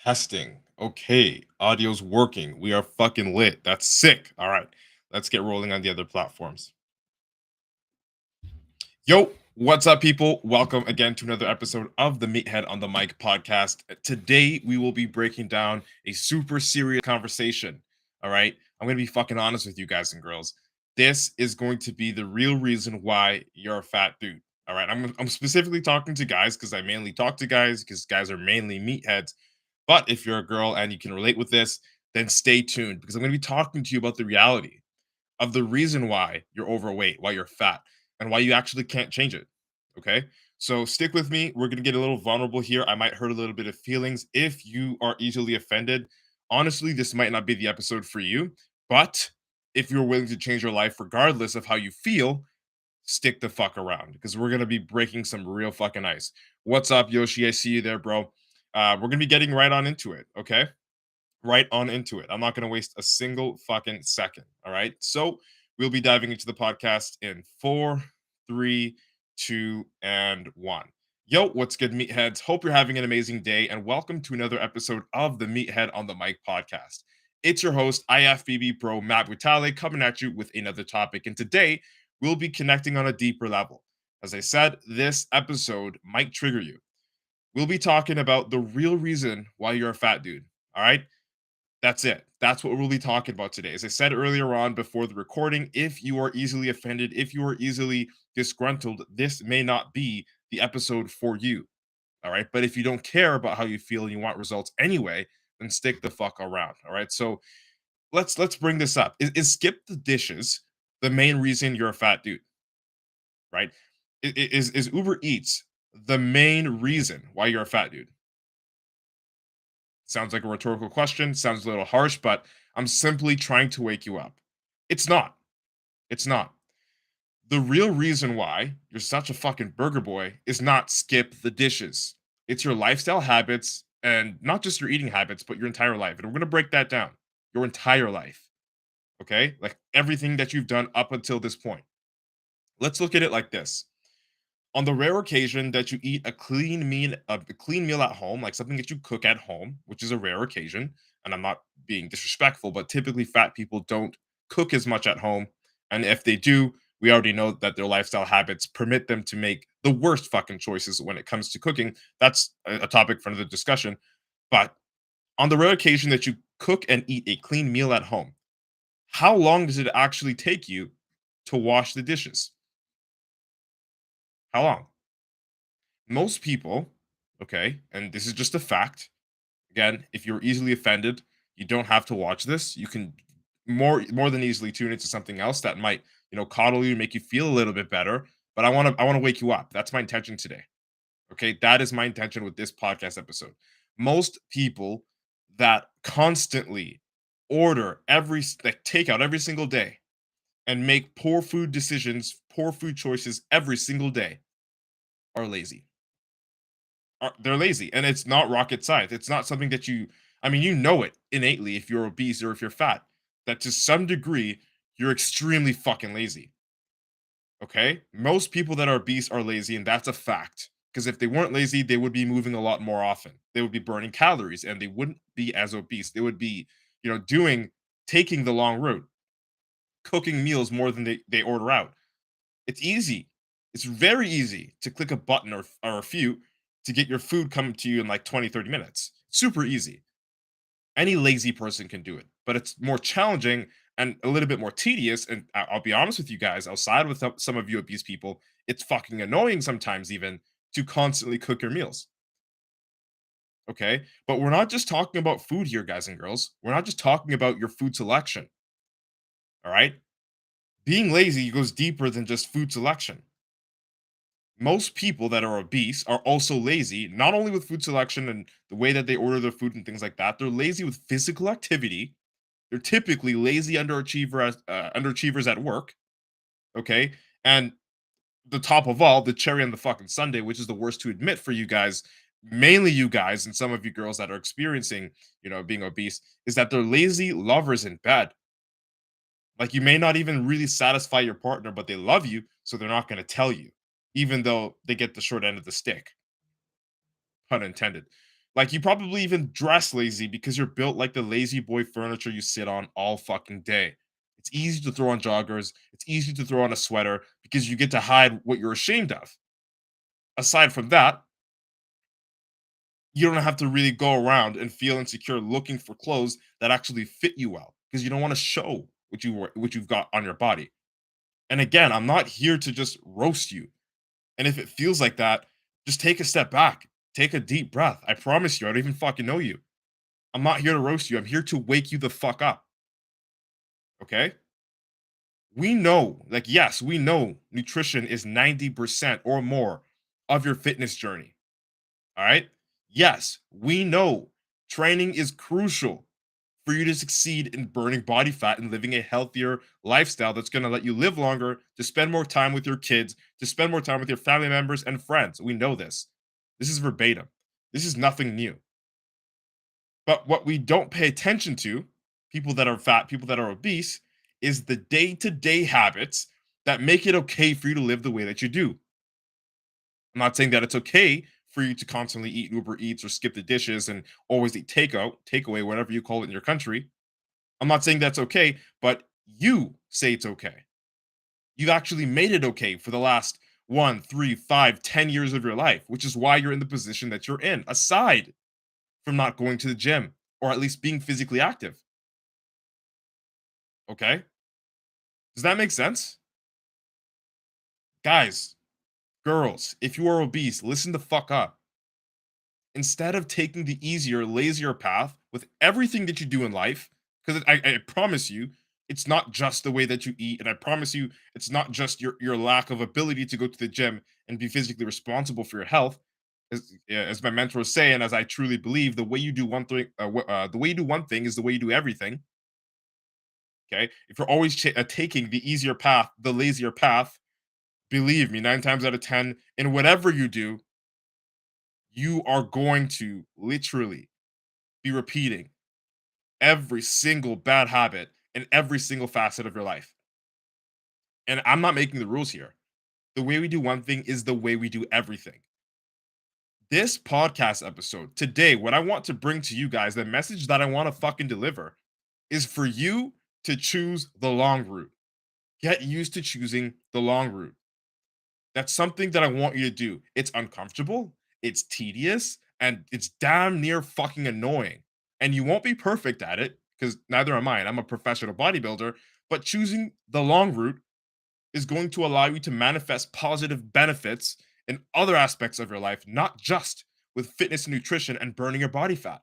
Testing. Okay, audio's working. We are fucking lit. That's sick. All right, let's get rolling on the other platforms. Yo, what's up, people? Welcome again to another episode of the Meathead on the Mic podcast. Today, we will be breaking down a super serious conversation. All right, I'm gonna be fucking honest with you guys and girls. This is going to be the real reason why you're a fat dude. All right, I'm specifically talking to guys because I mainly talk to guys because guys are mainly meatheads. But if you're a girl and you can relate with this, then stay tuned because I'm going to be talking to you about the reality of the reason why you're overweight, why you're fat, and why you actually can't change it. Okay. So stick with me. We're going to get a little vulnerable here. I might hurt a little bit of feelings if you are easily offended. Honestly, this might not be the episode for you, but if you're willing to change your life regardless of how you feel, stick the fuck around because we're going to be breaking some real fucking ice. What's up, Yoshi? I see you there, bro. We're going to be getting right on into it. Okay. Right on into it. I'm not going to waste a single fucking second. All right. So we'll be diving into the podcast in four, three, two, and one. Yo, what's good, meatheads? Hope you're having an amazing day, and welcome to another episode of the Meathead on the Mic podcast. It's your host, IFBB PRO Matt Vitale, coming at you with another topic. And today, we'll be connecting on a deeper level. As I said, this episode might trigger you. We'll be talking about the real reason why you're a fat dude. All right. That's it. That's what we'll be talking about today. As I said earlier on before the recording, if you are easily offended, if you are easily disgruntled, this may not be the episode for you. All right. But if you don't care about how you feel and you want results anyway, then stick the fuck around. All right. So let's bring this up. Is skip the dishes the main reason you're a fat dude? Right? Is Uber Eats the main reason why you're a fat dude? Sounds like a rhetorical question, sounds a little harsh, but I'm simply trying to wake you up. It's not. It's not. The real reason why you're such a fucking burger boy is not skip the dishes. It's your lifestyle habits and not just your eating habits, but your entire life. And we're going to break that down. Your entire life. Okay? Like everything that you've done up until this point. Let's look at it like this. On the rare occasion that you eat a clean meal at home, like something that you cook at home, which is a rare occasion, and I'm not being disrespectful, but typically fat people don't cook as much at home, and if they do, we already know that their lifestyle habits permit them to make the worst fucking choices when it comes to cooking. That's a topic for another discussion. But on the rare occasion that you cook and eat a clean meal at home, how long does it actually take you to wash the dishes? How long? Most people, okay, and this is just a fact. Again, if you're easily offended, you don't have to watch this. You can more than easily tune into something else that might, coddle you, make you feel a little bit better. But I want to wake you up. That's my intention today. Okay, that is my intention with this podcast episode. Most people that constantly order like takeout every single day and make poor food decisions, poor food choices every single day are lazy. They're lazy, and it's not rocket science. It's not something that I mean, you know it innately if you're obese or if you're fat, that to some degree you're extremely fucking lazy. Okay, most people that are obese are lazy, and that's a fact. Because if they weren't lazy, they would be moving a lot more often. They would be burning calories, and they wouldn't be as obese. They would be, taking the long route, cooking meals more than they order out. It's easy. It's very easy to click a button or a few to get your food coming to you in like 20, 30 minutes. Super easy. Any lazy person can do it, but it's more challenging and a little bit more tedious. And I'll be honest with you guys, outside with some of you obese people, it's fucking annoying sometimes even to constantly cook your meals. Okay. But we're not just talking about food here, guys and girls. We're not just talking about your food selection. All right. Being lazy goes deeper than just food selection. Most people that are obese are also lazy, not only with food selection and the way that they order their food and things like that. They're lazy with physical activity. They're typically lazy underachievers at work. Okay, and the top of all, the cherry on the fucking Sunday, which is the worst to admit for you guys, mainly you guys and some of you girls that are experiencing, being obese, is that they're lazy lovers in bed. Like you may not even really satisfy your partner, but they love you, so they're not going to tell you, even though they get the short end of the stick. Pun intended. Like you probably even dress lazy because you're built like the lazy boy furniture you sit on all fucking day. It's easy to throw on joggers. It's easy to throw on a sweater because you get to hide what you're ashamed of. Aside from that, you don't have to really go around and feel insecure looking for clothes that actually fit you well because you don't want to show what you've got on your body. And again, I'm not here to just roast you. And if it feels like that, just take a step back. Take a deep breath. I promise you, I don't even fucking know you. I'm not here to roast you. I'm here to wake you the fuck up. Okay? We know, like, yes, we know nutrition is 90% or more of your fitness journey. All right? Yes, we know training is crucial for you to succeed in burning body fat and living a healthier lifestyle that's going to let you live longer, to spend more time with your kids, to spend more time with your family members and friends. We know this. This is verbatim. This is nothing new. But what we don't pay attention to, people that are fat, people that are obese, is the day to day habits that make it okay for you to live the way that you do. I'm not saying that it's okay for you to constantly eat Uber Eats or skip the dishes and always eat takeout, takeaway, whatever you call it in your country. I'm not saying that's okay, but you say it's okay. You've actually made it okay for the last 1, 3, 5, 10 years of your life, which is why you're in the position that you're in, aside from not going to the gym or at least being physically active. Okay. Does that make sense? Guys, girls, if you are obese, listen the fuck up. Instead of taking the easier, lazier path with everything that you do in life, because I promise you, it's not just the way that you eat, and I promise you, it's not just your lack of ability to go to the gym and be physically responsible for your health. As my mentors say, and as I truly believe, the way you do one thing, the way you do one thing is the way you do everything. Okay, if you're always taking the easier path, the lazier path, believe me, 9 times out of 10, in whatever you do, you are going to literally be repeating every single bad habit in every single facet of your life. And I'm not making the rules here. The way we do one thing is the way we do everything. This podcast episode today, what I want to bring to you guys, the message that I want to fucking deliver is for you to choose the long route. Get used to choosing the long route. That's something that I want you to do. It's uncomfortable, it's tedious, and it's damn near fucking annoying. And you won't be perfect at it because neither am I. And I'm a professional bodybuilder. But choosing the long route is going to allow you to manifest positive benefits in other aspects of your life, not just with fitness and nutrition and burning your body fat.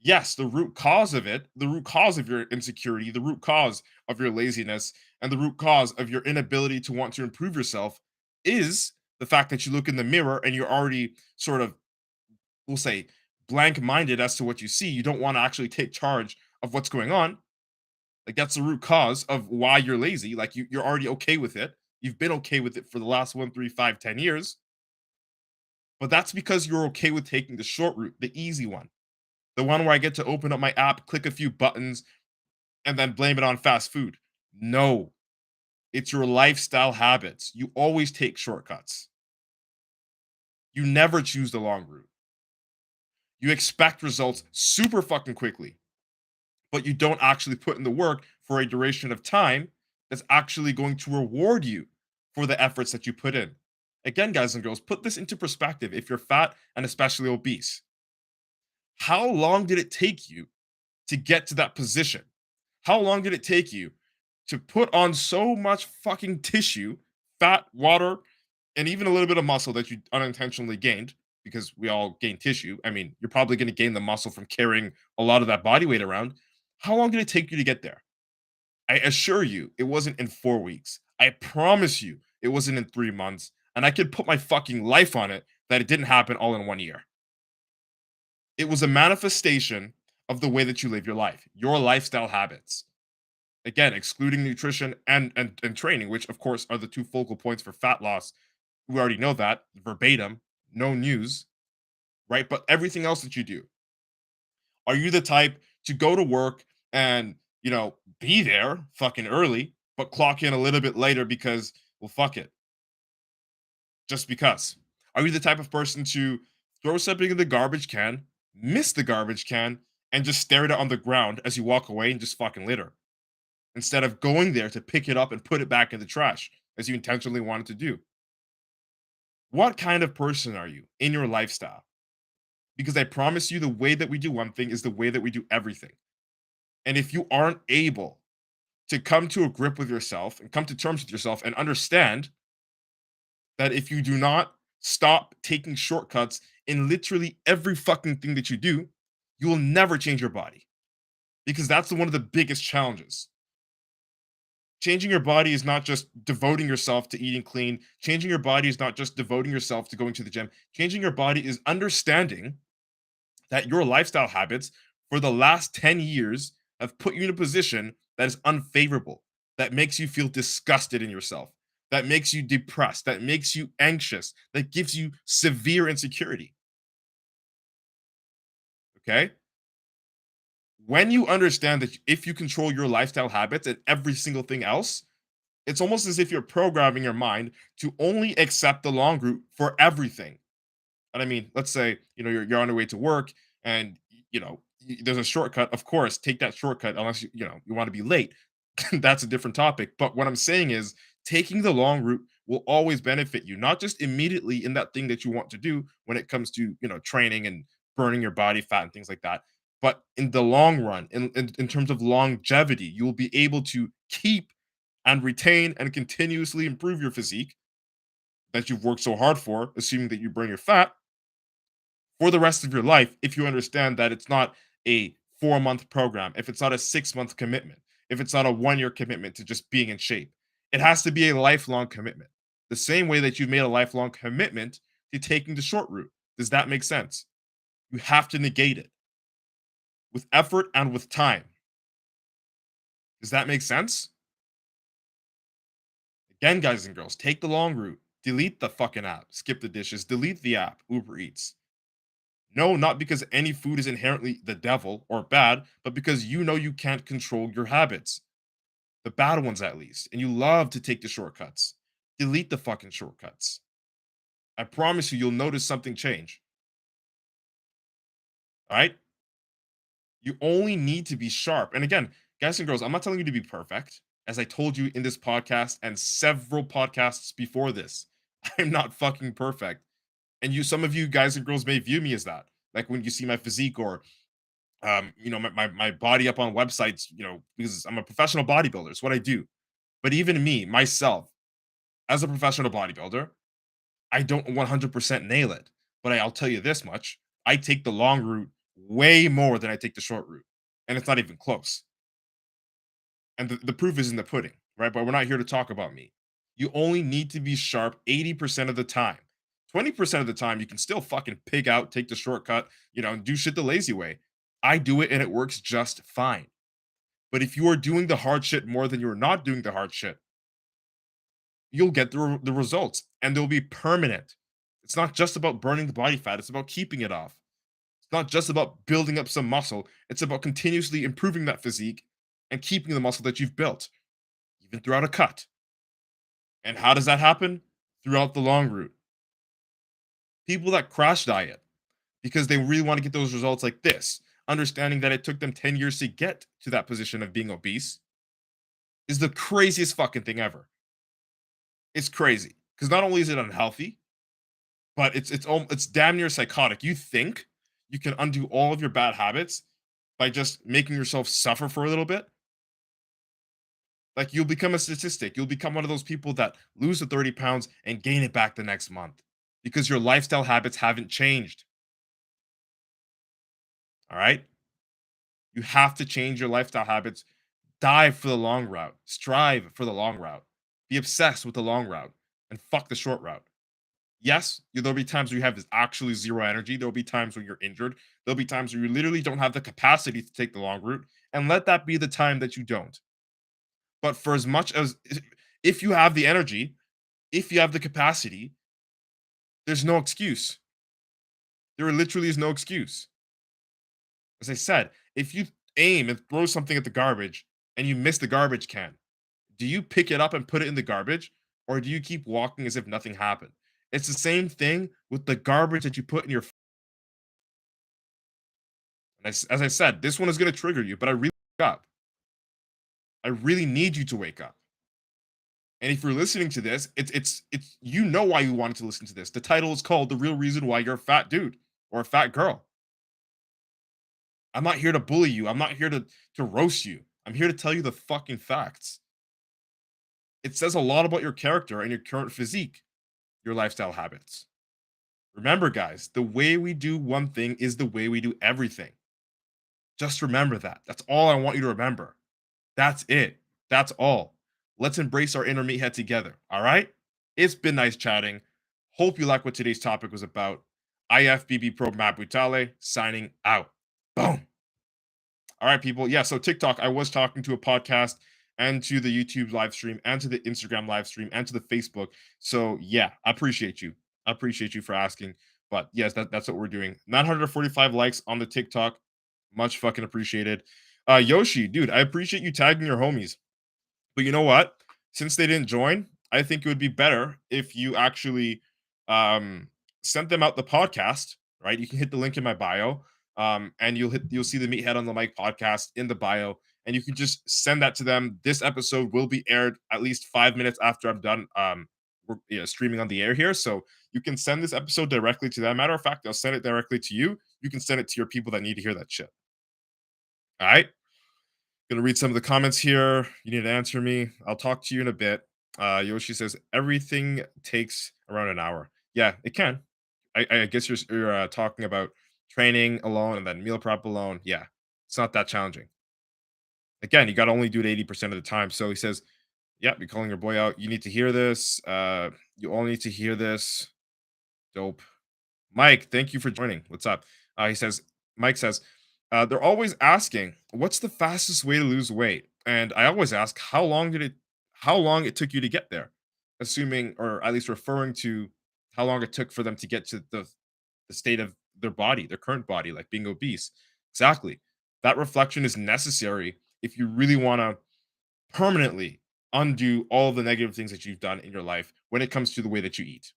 Yes, the root cause of it, the root cause of your insecurity, the root cause of your laziness, and the root cause of your inability to want to improve yourself is the fact that you look in the mirror and you're already sort of, we'll say, blank minded as to what you see. You don't want to actually take charge of what's going on. Like, that's the root cause of why you're lazy. Like, you're already okay with it. You've been okay with it for the last 1, 3, 5, 10 years, but that's because you're okay with taking the short route, the easy one, the one where I get to open up my app, click a few buttons, and then blame it on fast food. No, it's your lifestyle habits. You always take shortcuts. You never choose the long route. You expect results super fucking quickly, but you don't actually put in the work for a duration of time that's actually going to reward you for the efforts that you put in. Again, guys and girls, put this into perspective if you're fat and especially obese. How long did it take you to get to that position? How long did it take you to put on so much fucking tissue, fat, water, and even a little bit of muscle that you unintentionally gained? Because we all gain tissue. I mean, you're probably going to gain the muscle from carrying a lot of that body weight around. How long did it take you to get there? I assure you, it wasn't in 4 weeks. I promise you, it wasn't in 3 months. And I could put my fucking life on it that it didn't happen all in 1 year. It was a manifestation of the way that you live your life, your lifestyle habits. Again, excluding nutrition and training, which of course are the two focal points for fat loss. We already know that verbatim, no news, right? But everything else that you do, are you the type to go to work and, be there fucking early, but clock in a little bit later because, well, fuck it, just because? Are you the type of person to throw something in the garbage can, miss the garbage can, and just stare at it on the ground as you walk away and just fucking litter. Instead of going there to pick it up and put it back in the trash as you intentionally wanted to do. What kind of person are you in your lifestyle? Because I promise you, the way that we do one thing is the way that we do everything. And if you aren't able to come to a grip with yourself and come to terms with yourself and understand that if you do not stop taking shortcuts in literally every fucking thing that you do, you will never change your body because that's one of the biggest challenges. Changing your body is not just devoting yourself to eating clean. Changing your body is not just devoting yourself to going to the gym. Changing your body is understanding that your lifestyle habits for the last 10 years have put you in a position that is unfavorable, that makes you feel disgusted in yourself, that makes you depressed, that makes you anxious, that gives you severe insecurity. Okay? When you understand that if you control your lifestyle habits and every single thing else, it's almost as if you're programming your mind to only accept the long route for everything. And I mean, let's say, you're on your way to work and, there's a shortcut. Of course, take that shortcut unless you want to be late. That's a different topic. But what I'm saying is taking the long route will always benefit you, not just immediately in that thing that you want to do when it comes to, training and burning your body fat and things like that. But in the long run, in terms of longevity, you will be able to keep and retain and continuously improve your physique that you've worked so hard for, assuming that you burn your fat for the rest of your life if you understand that it's not a 4-month program, if it's not a 6-month commitment, if it's not a 1-year commitment to just being in shape. It has to be a lifelong commitment. The same way that you've made a lifelong commitment to taking the short route. Does that make sense? You have to negate it with effort and with time. Does that make sense? Again, guys and girls, take the long route. Delete the fucking app. Skip the dishes. Delete the app. Uber Eats. No, not because any food is inherently the devil or bad, but because you know you can't control your habits. The bad ones, at least. And you love to take the shortcuts. Delete the fucking shortcuts. I promise you, you'll notice something change. All right? You only need to be sharp. And again, guys and girls, I'm not telling you to be perfect. As I told you in this podcast and several podcasts before this, I'm not fucking perfect. And some of you guys and girls may view me as that. Like when you see my physique or my body up on websites, because I'm a professional bodybuilder. It's what I do. But even me, myself, as a professional bodybuilder, I don't 100% nail it. But I'll tell you this much: I take the long route way more than I take the short route, and it's not even close. And the proof is in the pudding, right? But we're not here to talk about me. You only need to be sharp 80% of the time. 20% of the time, you can still fucking pig out, take the shortcut, and do shit the lazy way. I do it and it works just fine. But if you are doing the hard shit more than you're not doing the hard shit, you'll get the results and they'll be permanent. It's not just about burning the body fat, it's about keeping it off. It's not just about building up some muscle, it's about continuously improving that physique and keeping the muscle that you've built, even throughout a cut. And how does that happen? Throughout the long route. People that crash diet because they really want to get those results like this, understanding that it took them 10 years to get to that position of being obese, is the craziest fucking thing ever. It's crazy because not only is it unhealthy, but it's damn near psychotic. You think you can undo all of your bad habits by just making yourself suffer for a little bit? Like you'll become a statistic. You'll become one of those people that lose the 30 pounds and gain it back the next month because your lifestyle habits haven't changed. All right? You have to change your lifestyle habits. Dive for the long route. Strive for the long route. Be obsessed with the long route and fuck the short route. Yes, there'll be times where you have actually zero energy. There'll be times when you're injured. There'll be times where you literally don't have the capacity to take the long route. And let that be the time that you don't. But for as much as if you have the energy, if you have the capacity, there's no excuse. There literally is no excuse. As I said, if you aim and throw something at the garbage and you miss the garbage can, do you pick it up and put it in the garbage or do you keep walking as if nothing happened? It's the same thing with the garbage that you put in your And as I said, this one is going to trigger you, but I really wake up. I really need you to wake up. And if you're listening to this, it's you know why you wanted to listen to this. The title is called "The Real Reason Why You're a Fat Dude or a Fat Girl." I'm not here to bully you. I'm not here to roast you. I'm here to tell you the fucking facts. It says a lot about your character and your current physique, your lifestyle habits. Remember, guys, the way we do one thing is the way we do everything. Just remember that. That's all I want you to remember. That's it. That's all. Let's embrace our inner meathead together. All right? It's been nice chatting. Hope you like what today's topic was about. IFBB PRO Matt Brutale signing out. Boom. All right, people. Yeah, so TikTok, I was talking to a podcast and to the YouTube live stream and to the Instagram live stream and to the Facebook. So yeah, I appreciate you. I appreciate you for asking. But yes, that's what we're doing. 945 likes on the TikTok. Much fucking appreciated. Yoshi, dude, I appreciate you tagging your homies. But you know what? Since they didn't join, I think it would be better if you actually um, sent them out the podcast. Right? You can hit the link in my bio, and you'll see the Meathead on the Mic podcast in the bio, and you can just send that to them. This episode will be aired at least 5 minutes after I'm done. We're streaming on the air here, so you can send this episode directly to them. Matter of fact, I'll send it directly to you. You can send it to your people that need to hear that shit. All right. Gonna read some of the comments here. You need to answer me. I'll talk to you in a bit. Yoshi says everything takes around an hour. Yeah, it can. I guess you're talking about training alone and then meal prep alone. Yeah, it's not that challenging. Again, you got to only do it 80% of the time. So he says, "Yep, you're calling your boy out. You need to hear this. You all need to hear this. Dope." Mike, thank you for joining. What's up? He says, Mike says, they're always asking, what's the fastest way to lose weight? And I always ask, how long it took you to get there? Assuming, or at least referring to how long it took for them to get to the state of their body, their current body, like being obese. Exactly. That reflection is necessary if you really want to permanently undo all the negative things that you've done in your life when it comes to the way that you eat.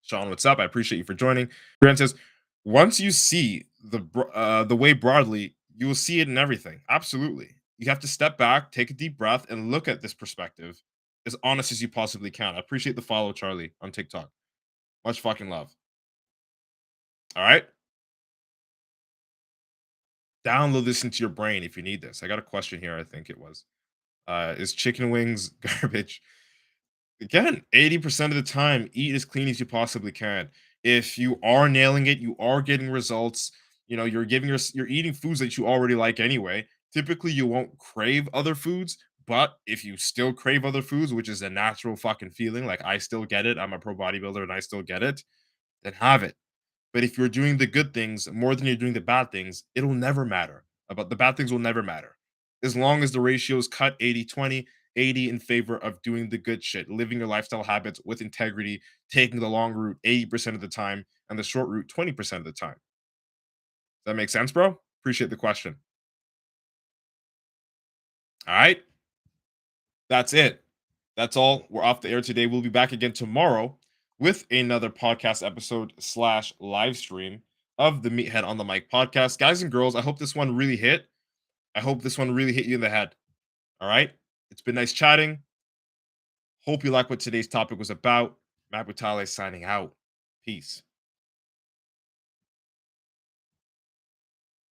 Sean, what's up? I appreciate you for joining. Grant says, once you see the way broadly, you will see it in everything. Absolutely. You have to step back, take a deep breath, and look at this perspective as honest as you possibly can. I appreciate the follow, Charlie, on TikTok. Much fucking love. All right. Download this into your brain if you need this. I got a question here. I think it was. Is chicken wings garbage? Again, 80% of the time, eat as clean as you possibly can. If you are nailing it, you are getting results, you're eating foods that you already like anyway. Typically, you won't crave other foods, but if you still crave other foods, which is a natural fucking feeling, like I still get it, I'm a pro bodybuilder and I still get it, then have it. But if you're doing the good things more than you're doing the bad things, it'll never matter. About the bad things will never matter. As long as the ratio is cut 80-20, 80 in favor of doing the good shit, living your lifestyle habits with integrity, taking the long route 80% of the time, and the short route 20% of the time. Does that make sense, bro? Appreciate the question. All right. That's it. That's all. We're off the air today. We'll be back again tomorrow with another podcast episode slash live stream of the Meathead on the Mic podcast. Guys and girls, I hope this one really hit. I hope this one really hit you in the head. All right. It's been nice chatting. Hope you like what today's topic was about. Matt Butale signing out. Peace.